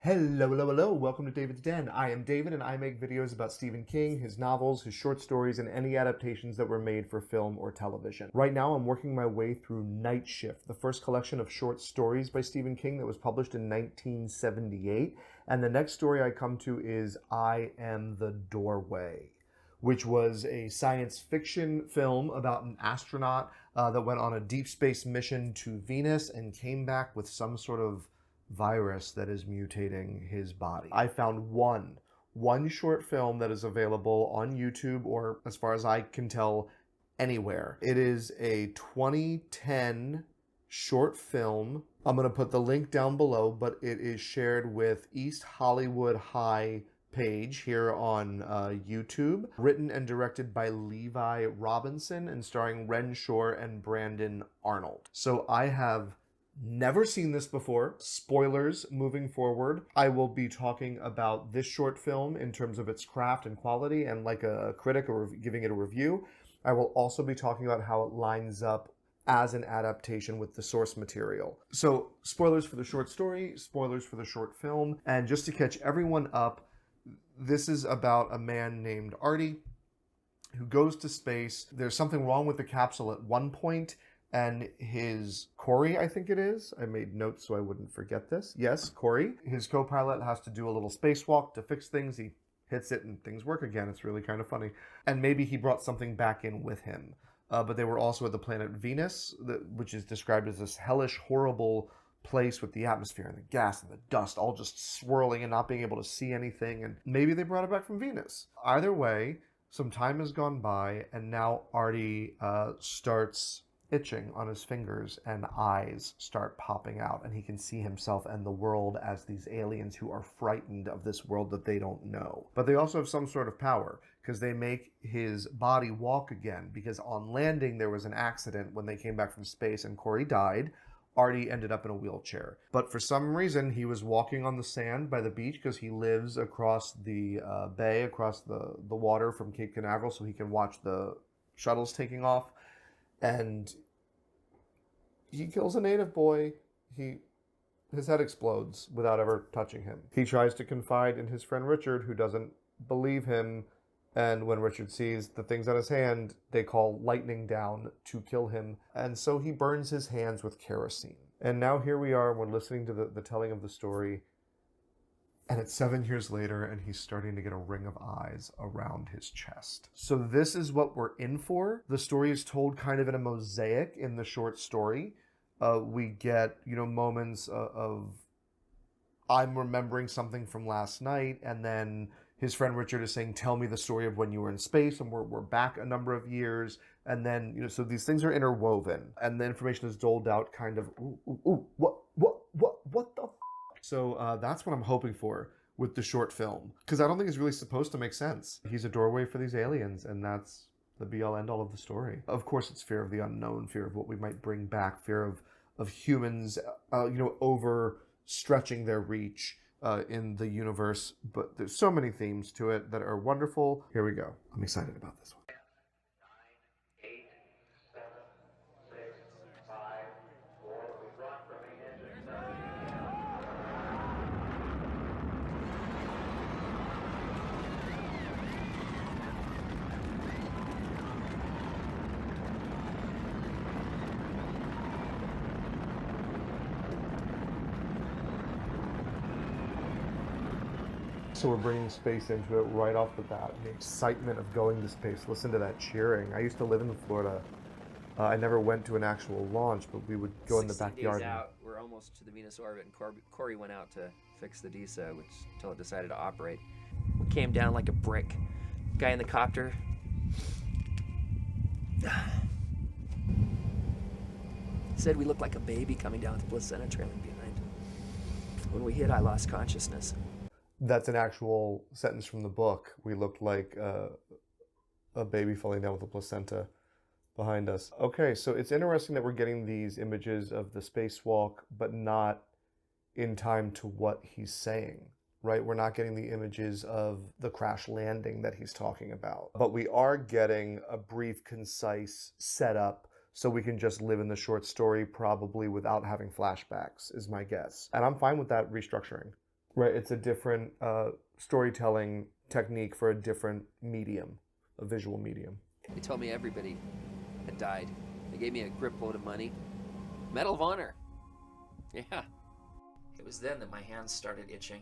Hello, hello, hello. Welcome to David's Den. I am David and I make videos about Stephen King, his novels, his short stories, and any adaptations that were made for film or television. Right now I'm working my way through Night Shift, the first collection of short stories by Stephen King that was published in 1978. And the next story I come to is I Am the Doorway, which was a science fiction film about an astronaut that went on a deep space mission to Venus and came back with some sort of virus that is mutating his body. I found one short film that is available on YouTube, or as far as I can tell, anywhere. It is a 2010 short film. I'm going to put the link down below, but it is shared with East Hollywood High page here on YouTube, written and directed by Levi Robinson and starring Ren Shore and Brandon Arnold. So I have never seen this before. Spoilers moving forward. I will be talking about this short film in terms of its craft and quality and like a critic or giving it a review. I will also be talking about how it lines up as an adaptation with the source material. So spoilers for the short story, spoilers for the short film, and just to catch everyone up, this is about a man named Artie who goes to space. There's something wrong with the capsule at one point, and his Corey, I think it is. I made notes so I wouldn't forget this. Yes, Corey. His co-pilot has to do a little spacewalk to fix things. He hits it and things work again. It's really kind of funny. And maybe he brought something back in with him. But they were also at the planet Venus, which is described as this hellish, horrible place with the atmosphere and the gas and the dust all just swirling and not being able to see anything. And maybe they brought it back from Venus. Either way, some time has gone by, and now Artie starts itching on his fingers and eyes start popping out, and he can see himself and the world as these aliens who are frightened of this world that they don't know. But they also have some sort of power because they make his body walk again, because on landing there was an accident when they came back from space and Corey died. Artie ended up in a wheelchair. But for some reason, he was walking on the sand by the beach because he lives across the bay, across the water from Cape Canaveral, so he can watch the shuttles taking off. And he kills a native boy. His head explodes without ever touching him. He tries to confide in his friend Richard, who doesn't believe him. And when Richard sees the things on his hand, they call lightning down to kill him. And so he burns his hands with kerosene. And now here we are, we're listening to the telling of the story. And it's 7 years later, and he's starting to get a ring of eyes around his chest. So this is what we're in for. The story is told kind of in a mosaic in the short story. We get, moments of I'm remembering something from last night, and then his friend Richard is saying, tell me the story of when you were in space, and we're back a number of years. And then, so these things are interwoven, and the information is doled out kind of, what the f? So that's what I'm hoping for with the short film, because I don't think it's really supposed to make sense. He's a doorway for these aliens, and that's the be-all end-all of the story. Of course, it's fear of the unknown, fear of what we might bring back, fear of humans, overstretching their reach in the universe. But there's so many themes to it that are wonderful. Here we go. I'm excited about this one. 9, 8, 7, 6, 5, 4. We brought from the engine 7. So we're bringing space into it right off the bat. The excitement of going to space. Listen to that cheering. I used to live in Florida. I never went to an actual launch, but we would go in the 16 backyard. days out, we're almost to the Venus orbit, and Corey went out to fix the DISA, which until it decided to operate. We came down like a brick. Guy in the copter. Said we looked like a baby coming down with the placenta trailing behind. When we hit, I lost consciousness. That's an actual sentence from the book. We looked like a baby falling down with a placenta behind us. Okay, so it's interesting that we're getting these images of the spacewalk, but not in time to what he's saying, right? We're not getting the images of the crash landing that he's talking about. But we are getting a brief, concise setup so we can just live in the short story probably without having flashbacks, is my guess. And I'm fine with that restructuring. Right, it's a different storytelling technique for a different medium, a visual medium. They told me everybody had died. They gave me a grip load of money. Medal of Honor. Yeah. It was then that my hands started itching.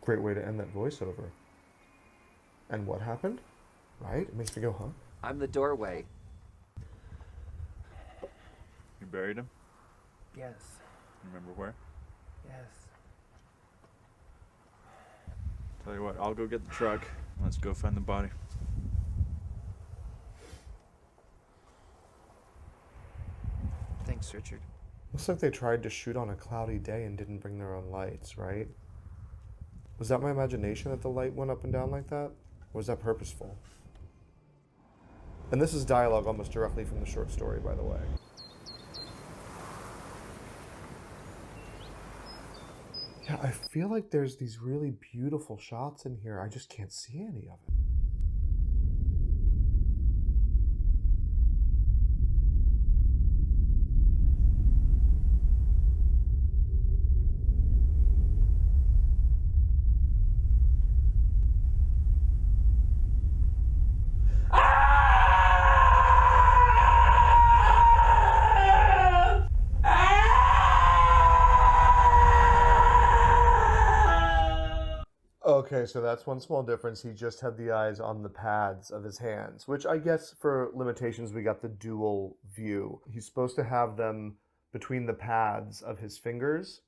Great way to end that voiceover. And what happened? Right? It makes me go, huh? I'm the doorway. You buried him? Yes. Remember where? Yes. Tell you what, I'll go get the truck. Let's go find the body. Thanks, Richard. Looks like they tried to shoot on a cloudy day and didn't bring their own lights, right? Was that my imagination that the light went up and down like that? Or was that purposeful? And this is dialogue almost directly from the short story, by the way. Yeah, I feel like there's these really beautiful shots in here. I just can't see any of it. Okay, so that's one small difference. He just had the eyes on the pads of his hands, which I guess for limitations, we got the dual view. He's supposed to have them between the pads of his fingers,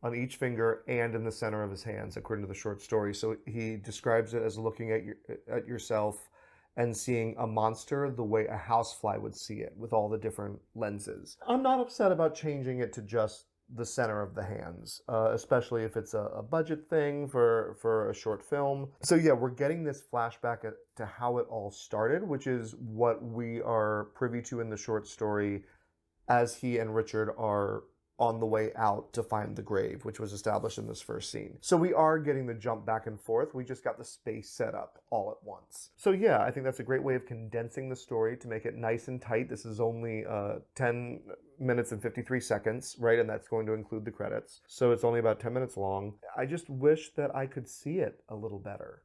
on each finger, and in the center of his hands, according to the short story. So he describes it as looking at yourself and seeing a monster the way a housefly would see it, with all the different lenses. I'm not upset about changing it to just the center of the hands, especially if it's a budget thing for a short film. So yeah, we're getting this flashback to how it all started, which is what we are privy to in the short story as he and Richard are on the way out to find the grave, which was established in this first scene. So we are getting the jump back and forth. We just got the space set up all at once. So yeah, I think that's a great way of condensing the story to make it nice and tight. This is only 10 minutes and 53 seconds, right? And that's going to include the credits. So it's only about 10 minutes long. I just wish that I could see it a little better.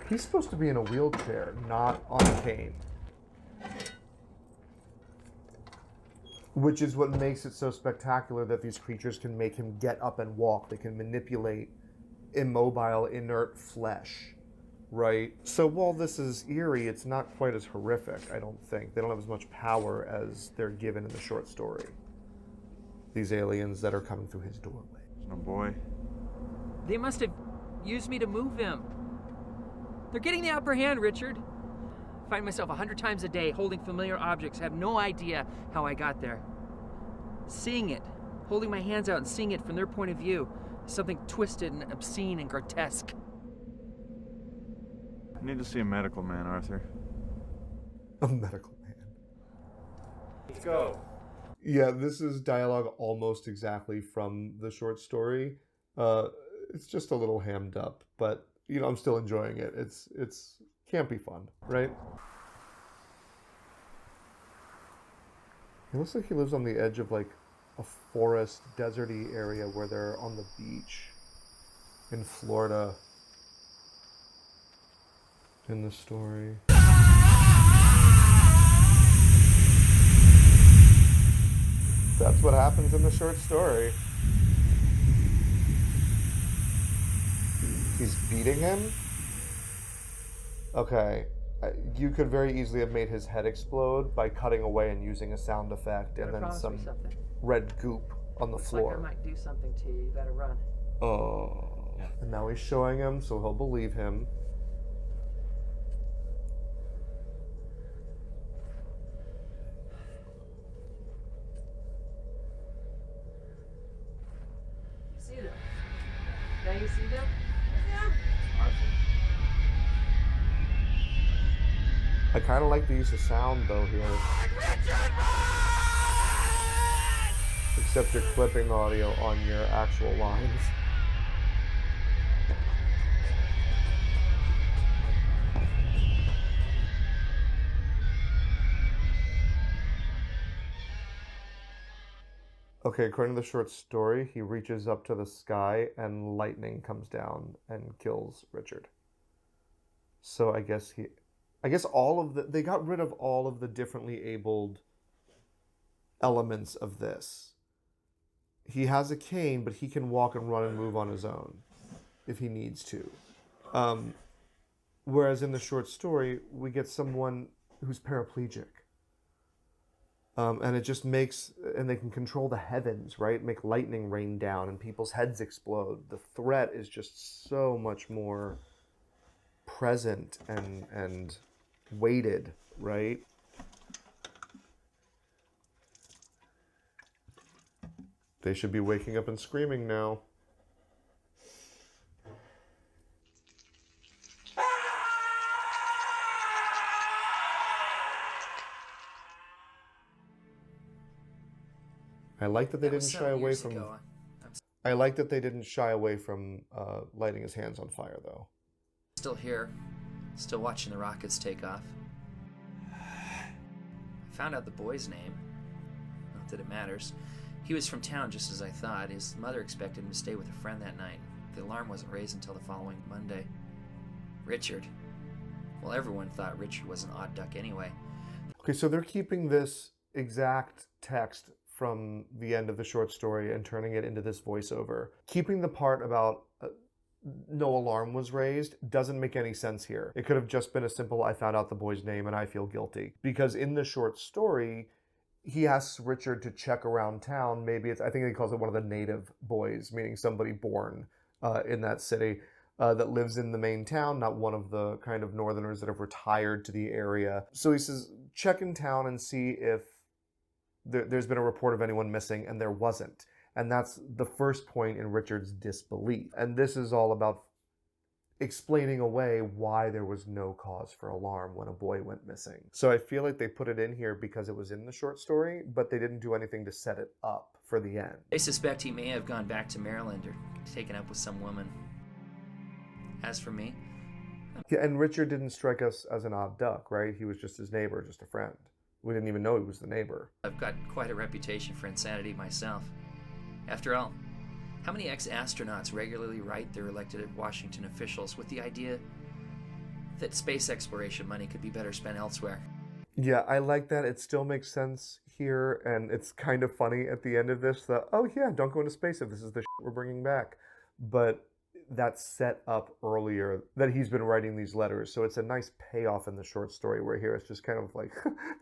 He's supposed to be in a wheelchair, not on a cane. Which is what makes it so spectacular that these creatures can make him get up and walk. They can manipulate immobile, inert flesh, right? So while this is eerie, it's not quite as horrific, I don't think. They don't have as much power as they're given in the short story. These aliens that are coming through his doorway. No boy. They must have used me to move him. They're getting the upper hand, Richard. I find myself 100 times a day holding familiar objects. I have no idea how I got there. Seeing it, holding my hands out and seeing it from their point of view, is something twisted and obscene and grotesque. I need to see a medical man, Arthur. A medical man. Let's go. Yeah, this is dialogue almost exactly from the short story. It's just a little hammed up, but you know, I'm still enjoying it. It's can't be fun, right? It looks like he lives on the edge of like a forest, deserty area where they're on the beach in Florida in the story. That's what happens in the short story. He's beating him? Okay. You could very easily have made his head explode by cutting away and using a sound effect and then some red goop on the floor. Like I might do something to you. You better run. Oh. And now he's showing him, so he'll believe him. You see them? Now you see them? I kind of like the use of sound though here. Except you're clipping audio on your actual lines. Okay, according to the short story, he reaches up to the sky and lightning comes down and kills Richard. So I guess they got rid of all of the differently abled elements of this. He has a cane, but he can walk and run and move on his own if he needs to. Whereas in the short story, we get someone who's paraplegic. And it just makes, and they can control the heavens, right? Make lightning rain down and people's heads explode. The threat is just so much more present and weighted, right? They should be waking up and screaming now. I like that they didn't shy away from. I like that they didn't shy away from lighting his hands on fire, though. Still here, still watching the rockets take off. I found out the boy's name. Not that it matters. He was from town just as I thought. His mother expected him to stay with a friend that night. The alarm wasn't raised until the following Monday. Richard. Well, everyone thought Richard was an odd duck anyway. Okay, so they're keeping this exact text from the end of the short story and turning it into this voiceover. Keeping the part about no alarm was raised doesn't make any sense here. It could have just been a simple, I found out the boy's name and I feel guilty. Because in the short story, he asks Richard to check around town. Maybe I think he calls it one of the native boys, meaning somebody born in that city that lives in the main town, not one of the kind of northerners that have retired to the area. So he says, check in town and see if there's been a report of anyone missing, and there wasn't. And that's the first point in Richard's disbelief. And this is all about explaining away why there was no cause for alarm when a boy went missing. So I feel like they put it in here because it was in the short story, but they didn't do anything to set it up for the end. They suspect he may have gone back to Maryland or taken up with some woman. As for me... Yeah, and Richard didn't strike us as an odd duck, right? He was just his neighbor, just a friend. We didn't even know he was the neighbor. I've got quite a reputation for insanity myself. After all, how many ex-astronauts regularly write their elected Washington officials with the idea that space exploration money could be better spent elsewhere? Yeah, I like that. It still makes sense here, and it's kind of funny at the end of this that, oh yeah, don't go into space if this is the shit we're bringing back. But that's set up earlier that he's been writing these letters, so it's a nice payoff in the short story where here it's just kind of like,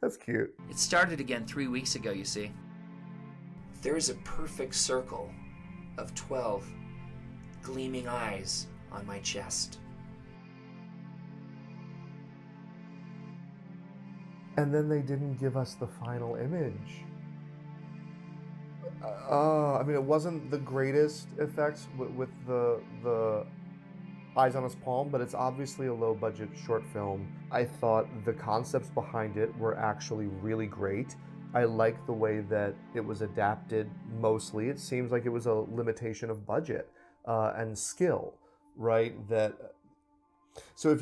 that's cute. It started again 3 weeks ago, you see. There is a perfect circle of 12 gleaming eyes on my chest. And then they didn't give us the final image. I mean, it wasn't the greatest effects with the eyes on his palm, but it's obviously a low-budget short film. I thought the concepts behind it were actually really great. I like the way that it was adapted mostly. It seems like it was a limitation of budget and skill, right? So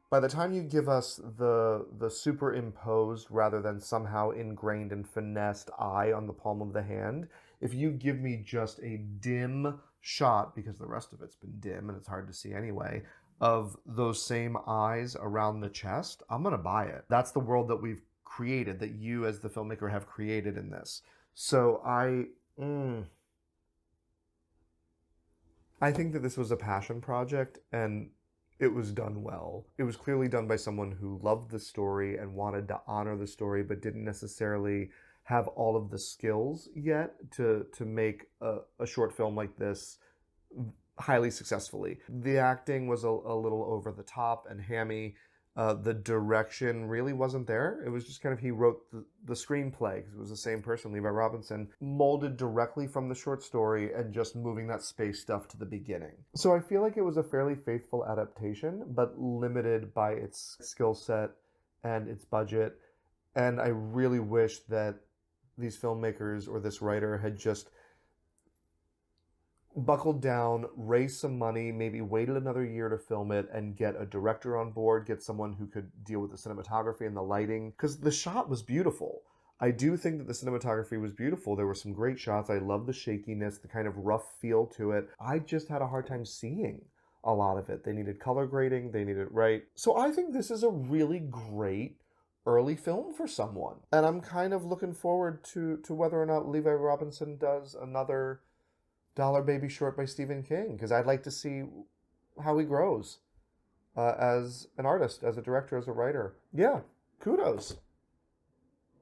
by the time you give us the superimposed rather than somehow ingrained and finessed eye on the palm of the hand, if you give me just a dim shot, because the rest of it's been dim and it's hard to see anyway, of those same eyes around the chest, I'm gonna buy it. That's the world that we've created, that you as the filmmaker have created in this. So I think that this was a passion project, and it was done well. It was clearly done by someone who loved the story and wanted to honor the story, but didn't necessarily have all of the skills yet to make a short film like this highly successfully. The acting was a little over the top and hammy. The direction really wasn't there. It was just kind of, he wrote the screenplay, because it was the same person, Levi Robinson, molded directly from the short story and just moving that space stuff to the beginning. So I feel like it was a fairly faithful adaptation, but limited by its skill set and its budget. And I really wish that these filmmakers or this writer had just buckled down, raised some money, maybe waited another year to film it and get a director on board, get someone who could deal with the cinematography and the lighting, because the shot was beautiful. I do think that the cinematography was beautiful. There were some great shots. I love the shakiness, the kind of rough feel to it. I just had a hard time seeing a lot of it. They needed color grading, they needed right. So I think this is a really great early film for someone. And I'm kind of looking forward to whether or not Levi Robinson does another Dollar Baby short by Stephen King, because I'd like to see how he grows as an artist, as a director, as a writer. Yeah, kudos.